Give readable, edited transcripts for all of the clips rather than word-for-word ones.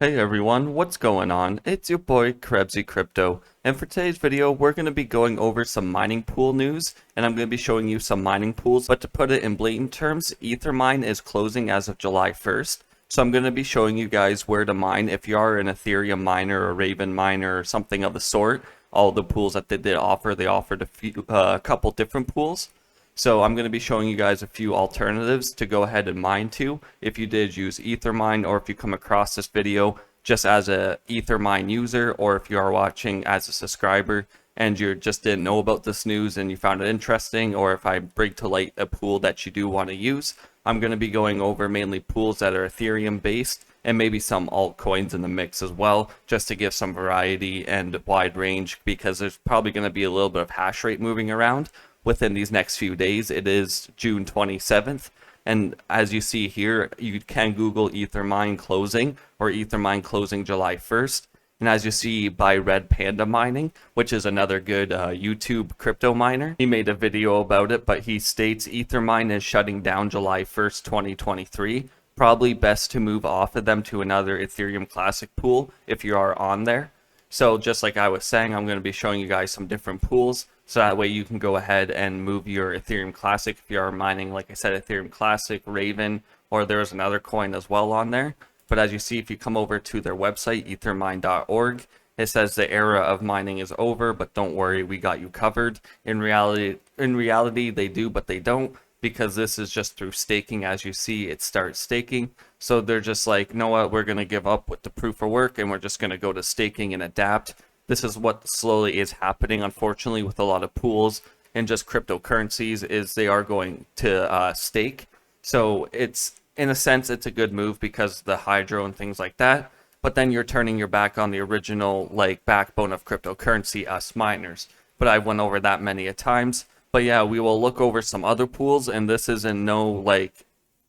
Hey everyone, what's going on? It's your boy Krebsy Crypto, and for today's video we're going to be going over some mining pool news, and I'm going to be showing you some mining pools, but to put it in blatant terms, Ethermine is closing as of July 1st, so I'm going to be showing you guys where to mine. If you are an Ethereum miner or Raven miner or something of the sort, all the pools that they did offer, they offered a couple different pools. So I'm going to be showing you guys a few alternatives to go ahead and mine to if you did use Ethermine, or if you come across this video just as a Ethermine user, or if you are watching as a subscriber and you just didn't know about this news and you found it interesting, or if I bring to light a pool that you do want to use. I'm going to be going over mainly pools that are Ethereum based and maybe some altcoins in the mix as well, just to give some variety and wide range, because there's probably going to be a little bit of hash rate moving around within these next few days. It is June 27th, and as you see here, you can Google Ethermine Closing or Ethermine Closing July 1st. And as you see by Red Panda Mining, which is another good YouTube crypto miner, he made a video about it, but he states Ethermine is shutting down July 1st, 2023. Probably best to move off of them to another Ethereum Classic pool if you are on there. So just like I was saying, I'm going to be showing you guys some different pools, so that way you can go ahead and move your Ethereum Classic if you are mining, like I said, Ethereum Classic, Raven, or there's another coin as well on there. But as you see, if you come over to their website, ethermine.org, it says the era of mining is over, but don't worry, we got you covered. In reality, they do, but they don't, because this is just through staking. As you see, it starts staking. So they're just like, you know what, we're going to give up with the proof of work and we're just going to go to staking and adapt. This is what slowly is happening, unfortunately, with a lot of pools and just cryptocurrencies, is they are going to stake. So it's, in a sense, it's a good move because the hydro and things like that. But then you're turning your back on the original backbone of cryptocurrency, us miners. But I went over that many a times. But yeah, we will look over some other pools, and this is in no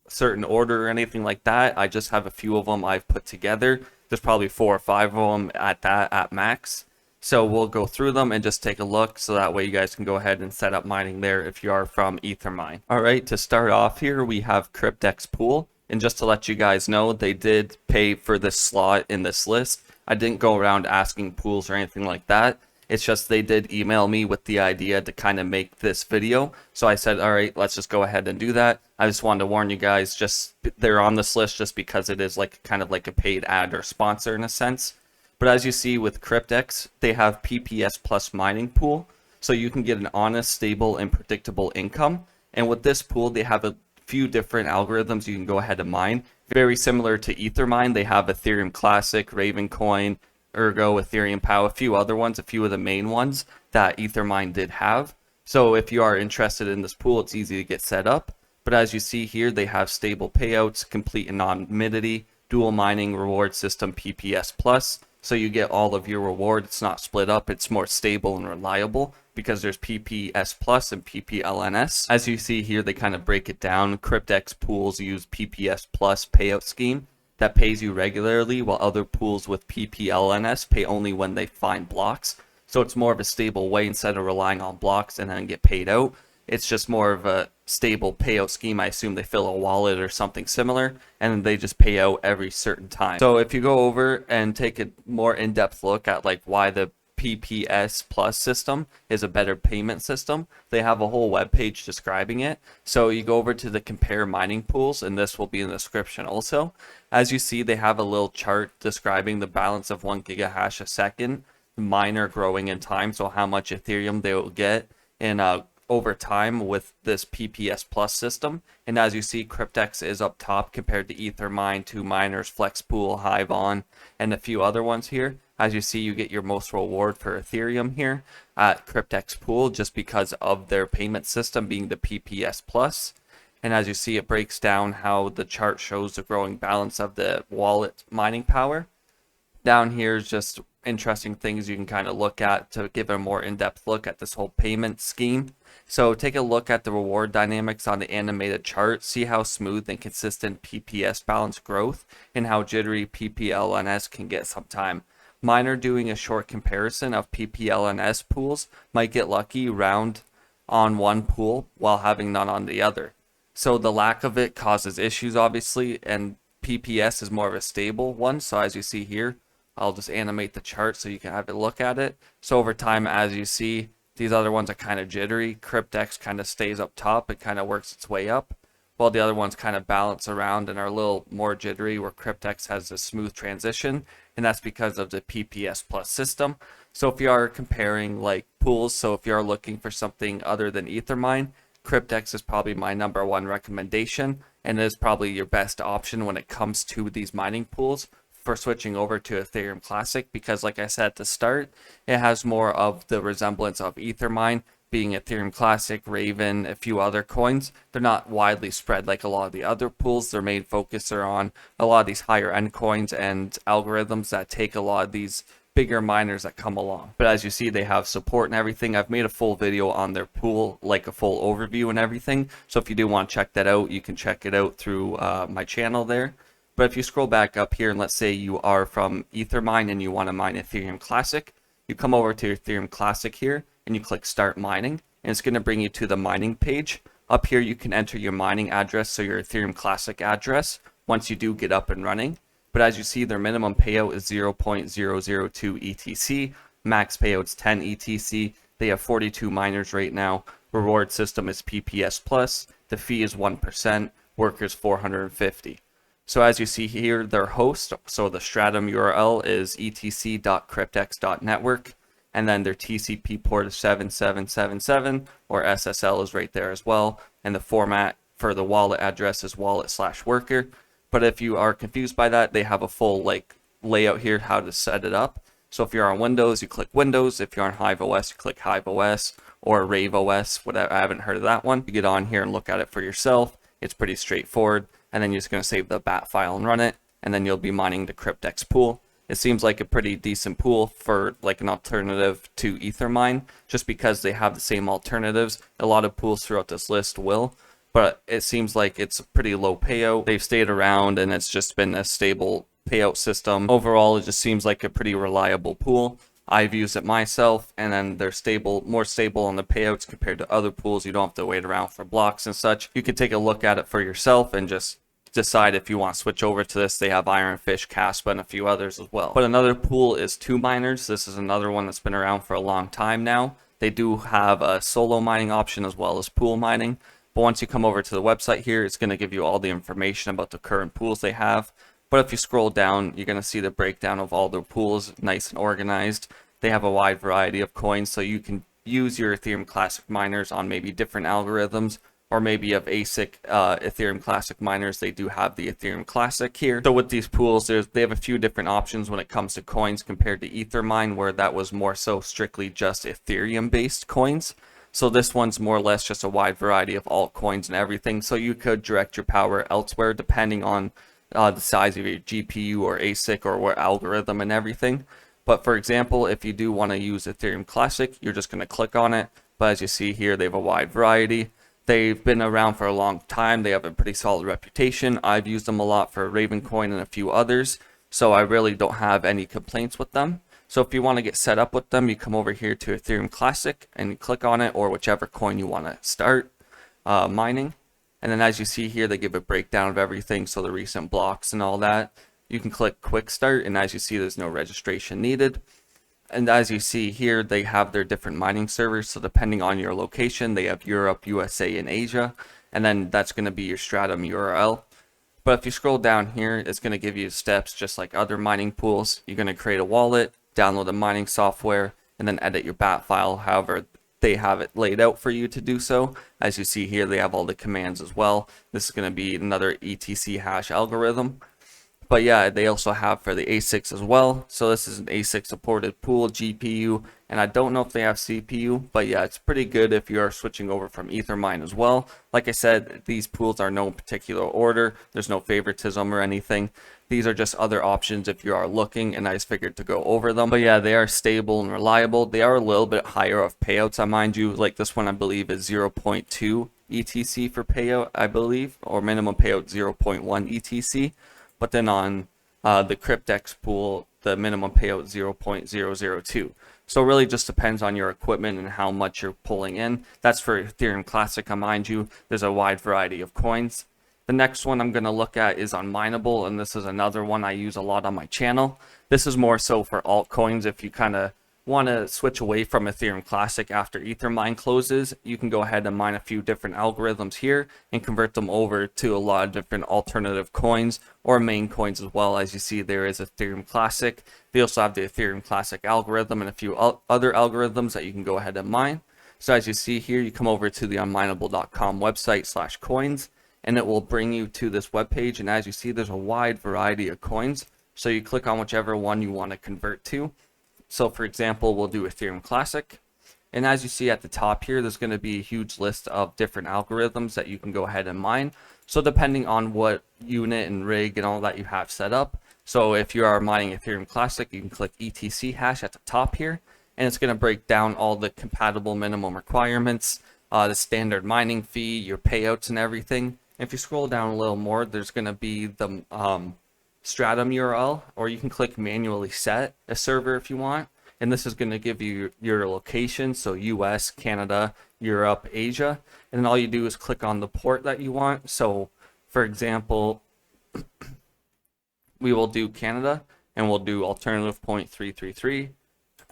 certain order or anything like that. I just have a few of them I've put together. There's probably 4 or 5 of them at max. So we'll go through them and just take a look, so that way you guys can go ahead and set up mining there if you are from Ethermine. Alright, to start off here, we have kryptex pool. And just to let you guys know, they did pay for this slot in this list. I didn't go around asking pools or anything like that. It's just they did email me with the idea to kind of make this video. So I said, all right, let's just go ahead and do that. I just wanted to warn you guys, just they're on this list just because it is kind of like a paid ad or sponsor in a sense. But as you see with kryptex, they have PPS plus mining pool. So you can get an honest, stable, and predictable income. And with this pool, they have a few different algorithms you can go ahead and mine. Very similar to Ethermine, they have Ethereum Classic, Raven Coin, Ergo, Ethereum Pow, a few other ones, a few of the main ones that Ethermine did have. So if you are interested in this pool, it's easy to get set up. But as you see here, they have stable payouts, complete anonymity, dual mining reward system PPS plus. So you get all of your reward. It's not split up. It's more stable and reliable because there's PPS plus and PPLNS. As you see here, they kind of break it down. Kryptex pools use PPS plus payout scheme that pays you regularly, while other pools with PPLNS pay only when they find blocks. So it's more of a stable way. Instead of relying on blocks and then get paid out, it's just more of a stable payout scheme. I assume they fill a wallet or something similar, and they just pay out every certain time. So if you go over and take a more in-depth look at why the PPS Plus system is a better payment system, they have a whole web page describing it. So you go over to the compare mining pools, and this will be in the description also. As you see, they have a little chart describing the balance of 1 gigahash a second, miner growing in time, so how much Ethereum they will get in over time with this PPS Plus system. And as you see, kryptex is up top compared to Ethermine, 2Miners, Flexpool, Hivon, and a few other ones here. As you see, you get your most reward for Ethereum here at kryptex pool, just because of their payment system being the PPS Plus. And as you see, it breaks down how the chart shows the growing balance of the wallet mining power. Down here is just interesting things you can kind of look at to give a more in-depth look at this whole payment scheme. So take a look at the reward dynamics on the animated chart, see how smooth and consistent PPS balance growth and how jittery PPLNS can get sometime. Miner doing a short comparison of PPLNS pools might get lucky round on one pool while having none on the other. So the lack of it causes issues, obviously, and PPS is more of a stable one. So as you see here, I'll just animate the chart so you can have a look at it. So over time, as you see, these other ones are kind of jittery. Kryptex kind of stays up top. It kind of works its way up, while the other ones kind of balance around and are a little more jittery, where Kryptex has a smooth transition, and that's because of the PPS plus system. So if you are comparing like pools, so if you are looking for something other than Ethermine, Kryptex is probably my #1 recommendation, and is probably your best option when it comes to these mining pools for switching over to Ethereum Classic, because like I said at the start, it has more of the resemblance of Ethermine, being Ethereum Classic, Raven, a few other coins. They're not widely spread like a lot of the other pools. Their main focus are on a lot of these higher end coins and algorithms that take a lot of these bigger miners that come along. But as you see, they have support and everything. I've made a full video on their pool, like a full overview and everything. So if you do want to check that out, you can check it out through my channel there. But if you scroll back up here and let's say you are from Ethermine and you want to mine Ethereum Classic, you come over to Ethereum Classic here and you click Start Mining, and it's going to bring you to the mining page. Up here you can enter your mining address, so your Ethereum Classic address, once you do get up and running. But as you see, their minimum payout is 0.002 ETC, max payout's 10 ETC. They have 42 miners right now. Reward system is PPS plus. The fee is 1%. Workers 450. So as you see here, their host, so the stratum URL is etc.kryptex.network, and then their TCP port is 7777, or SSL is right there as well, and the format for the wallet address is wallet/worker. But if you are confused by that, they have a full like layout here how to set it up. So if you're on Windows, you click Windows. If you're on Hive OS, you click Hive OS, or Rave OS, whatever. I haven't heard of that one. You get on here and look at it for yourself. It's pretty straightforward. And then you're just going to save the bat file and run it, and then you'll be mining the Kryptex pool. It seems like a pretty decent pool for like an alternative to Ethermine, just because they have the same alternatives. A lot of pools throughout this list will, but it seems like it's a pretty low payout. They've stayed around and it's just been a stable payout system. Overall, it just seems like a pretty reliable pool. I've used it myself, and then they're stable, more stable on the payouts compared to other pools. You don't have to wait around for blocks and such. You can take a look at it for yourself and just decide if you want to switch over to this. They have Ironfish, Caspa, and a few others as well. But another pool is 2Miners. This is another one that's been around for a long time now. They do have a solo mining option as well as pool mining. But once you come over to the website here, it's going to give you all the information about the current pools they have. But if you scroll down, you're going to see the breakdown of all their pools, nice and organized. They have a wide variety of coins, so you can use your Ethereum Classic miners on maybe different algorithms, or maybe you have ASIC Ethereum Classic miners. They do have the Ethereum Classic here. So with these pools, they have a few different options when it comes to coins compared to Ethermine, where that was more so strictly just Ethereum-based coins. So this one's more or less just a wide variety of altcoins and everything. So you could direct your power elsewhere depending on the size of your GPU or ASIC or what algorithm and everything. But for example, if you do want to use Ethereum Classic, you're just going to click on it. But as you see here, they have a wide variety. They've been around for a long time. They have a pretty solid reputation. I've used them a lot for Ravencoin and a few others, so I really don't have any complaints with them. So if you want to get set up with them, you come over here to Ethereum Classic and you click on it, or whichever coin you want to start mining. And then as you see here, they give a breakdown of everything, so the recent blocks and all that. You can click Quick Start, and as you see, there's no registration needed. And as you see here, they have their different mining servers. So depending on your location, they have Europe, USA, and Asia. And then that's going to be your stratum URL. But if you scroll down here, it's going to give you steps just like other mining pools. You're going to create a wallet, download the mining software, and then edit your bat file. However, they have it laid out for you to do so. As you see here, they have all the commands as well. This is going to be another etc hash algorithm. But yeah, they also have for the ASICs as well. So this is an ASIC supported pool, GPU, and I don't know if they have CPU, but yeah, it's pretty good if you are switching over from Ethermine as well. Like I said, these pools are no particular order. There's no favoritism or anything. These are just other options if you are looking, and I just figured to go over them. But yeah, they are stable and reliable. They are a little bit higher of payouts, I mind you. Like this one, I believe, is 0.2 ETC for payout, I believe, or minimum payout 0.1 ETC. But then on the Kryptex pool, the minimum payout 0.002. So it really just depends on your equipment and how much you're pulling in. That's for Ethereum Classic, I mind you. There's a wide variety of coins. The next one I'm going to look at is unmineable, and this is another one I use a lot on my channel. This is more so for altcoins. If you kind of want to switch away from Ethereum Classic after Ethermine closes, you can go ahead and mine a few different algorithms here and convert them over to a lot of different alternative coins or main coins as well. As you see, there is Ethereum Classic. They also have the Ethereum Classic algorithm and a few other algorithms that you can go ahead and mine. So as you see here, you come over to the unmineable.com website /coins, and it will bring you to this web page. And as you see, there's a wide variety of coins. So you click on whichever one you want to convert to. So for example, we'll do Ethereum Classic. And as you see at the top here, there's going to be a huge list of different algorithms that you can go ahead and mine. So depending on what unit and rig and all that you have set up. So if you are mining Ethereum Classic, you can click etc hash at the top here. And it's going to break down all the compatible minimum requirements, the standard mining fee, your payouts and everything. If you scroll down a little more, there's going to be the Stratum URL, or you can click manually set a server if you want, and this is going to give you your location, so US, Canada, Europe, Asia, and then all you do is click on the port that you want. So for example, we will do Canada and we'll do alternative 0.333,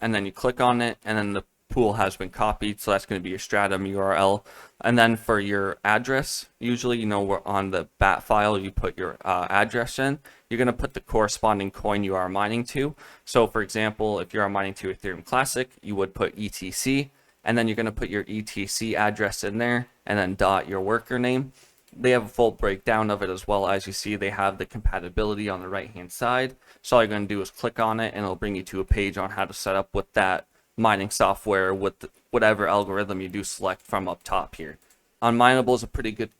and then you click on it, and then the pool has been copied, so that's going to be your Stratum URL. And then for your address, usually, you know, we're on the bat file, you put your address in. You're going to put the corresponding coin you are mining to. So for example, if you are mining to Ethereum Classic, you would put ETC, and then you're going to put your ETC address in there, and then dot your worker name. They have a full breakdown of it as well. As you see, they have the compatibility on the right hand side. So all you're going to do is click on it, and it'll bring you to a page on how to set up with that mining software with whatever algorithm you do select from up top here. Unmineable is a pretty good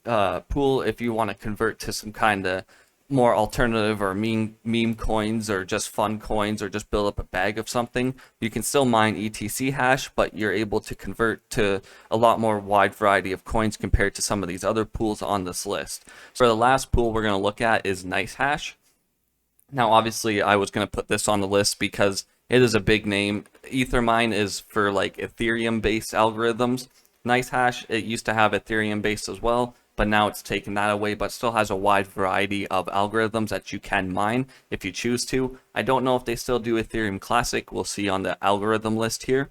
pool if you want to convert to some kind of more alternative or meme coins, or just fun coins, or just build up a bag of something. You can still mine etc hash, but you're able to convert to a lot more wide variety of coins compared to some of these other pools on this list. So the last pool we're going to look at is nicehash. Now obviously I was going to put this on the list because it is a big name. Ethermine is for like Ethereum based algorithms. Nicehash, it used to have Ethereum based as well, but now it's taken that away, but still has a wide variety of algorithms that you can mine if you choose to. I don't know if they still do Ethereum Classic. We'll see on the algorithm list here.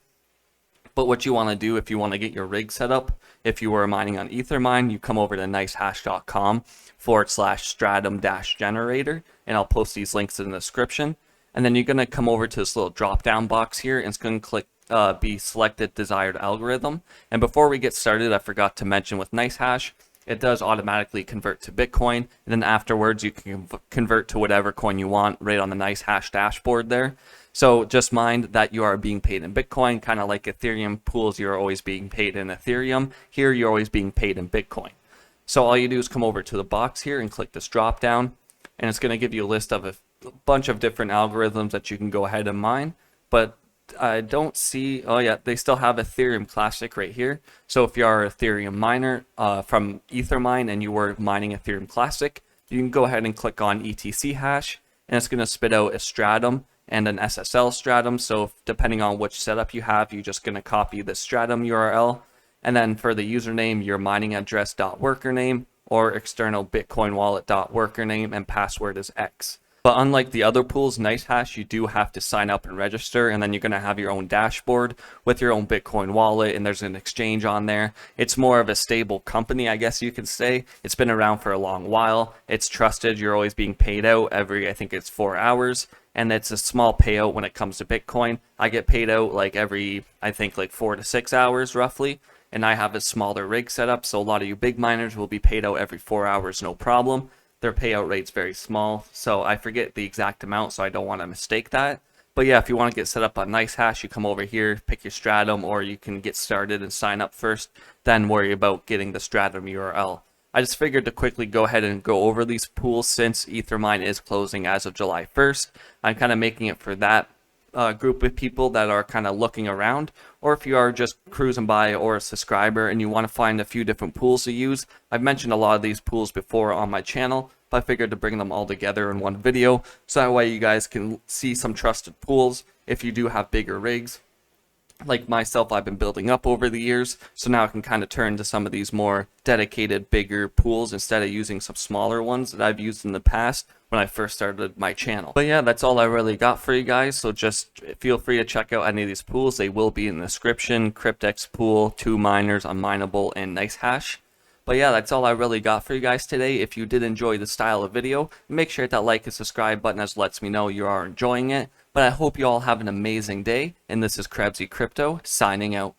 But what you want to do if you want to get your rig set up, if you were mining on Ethermine, you come over to nicehash.com /stratum-generator, and I'll post these links in the description. And then you're going to come over to this little drop down box here, and it's going to click be selected desired algorithm. And before we get started, I forgot to mention with nicehash, it does automatically convert to Bitcoin, and then afterwards you can convert to whatever coin you want right on the nicehash dashboard there. So just mind that you are being paid in Bitcoin, kind of like Ethereum pools, you're always being paid in Ethereum. Here you're always being paid in Bitcoin. So all you do is come over to the box here and click this drop down, and it's going to give you a list of a bunch of different algorithms that you can go ahead and mine. But I don't see, oh yeah, they still have Ethereum Classic right here. So if you are an Ethereum miner from Ethermine and you were mining Ethereum Classic, you can go ahead and click on etc hash, and it's going to spit out a stratum and an SSL stratum. So depending on which setup you have, you're just going to copy the stratum URL, and then for the username, your mining address .worker name, or external Bitcoin wallet .worker name, and password is X. But unlike the other pools, nicehash, you do have to sign up and register, and then you're going to have your own dashboard with your own Bitcoin wallet, and there's an exchange on there. It's more of a stable company, I guess you could say. It's been around for a long while. It's trusted. You're always being paid out every, I think it's 4 hours, and it's a small payout when it comes to Bitcoin. I get paid out like every, I think like 4 to 6 hours roughly, and I have a smaller rig set up, so a lot of you big miners will be paid out every 4 hours, no problem. Their payout rate's very small, so I forget the exact amount, so I don't want to mistake that. But yeah, if you want to get set up on nicehash, you come over here, pick your stratum, or you can get started and sign up first, then worry about getting the stratum URL. I just figured to quickly go ahead and go over these pools since Ethermine is closing as of July 1st. I'm kind of making it for that group of people that are kind of looking around, or if you are just cruising by or a subscriber and you want to find a few different pools to use. I've mentioned a lot of these pools before on my channel, but I figured to bring them all together in one video so that way you guys can see some trusted pools if you do have bigger rigs. like myself, I've been building up over the years, so now I can kind of turn to some of these more dedicated, bigger pools instead of using some smaller ones that I've used in the past when I first started my channel. But yeah, that's all I really got for you guys, so just feel free to check out any of these pools. They will be in the description: kryptex pool, 2 miners, unmineable, and nicehash. But yeah, that's all I really got for you guys today. If you did enjoy the style of video, make sure to hit that like and subscribe button, as lets me know you are enjoying it. But I hope you all have an amazing day, and this is Krebsy Crypto signing out.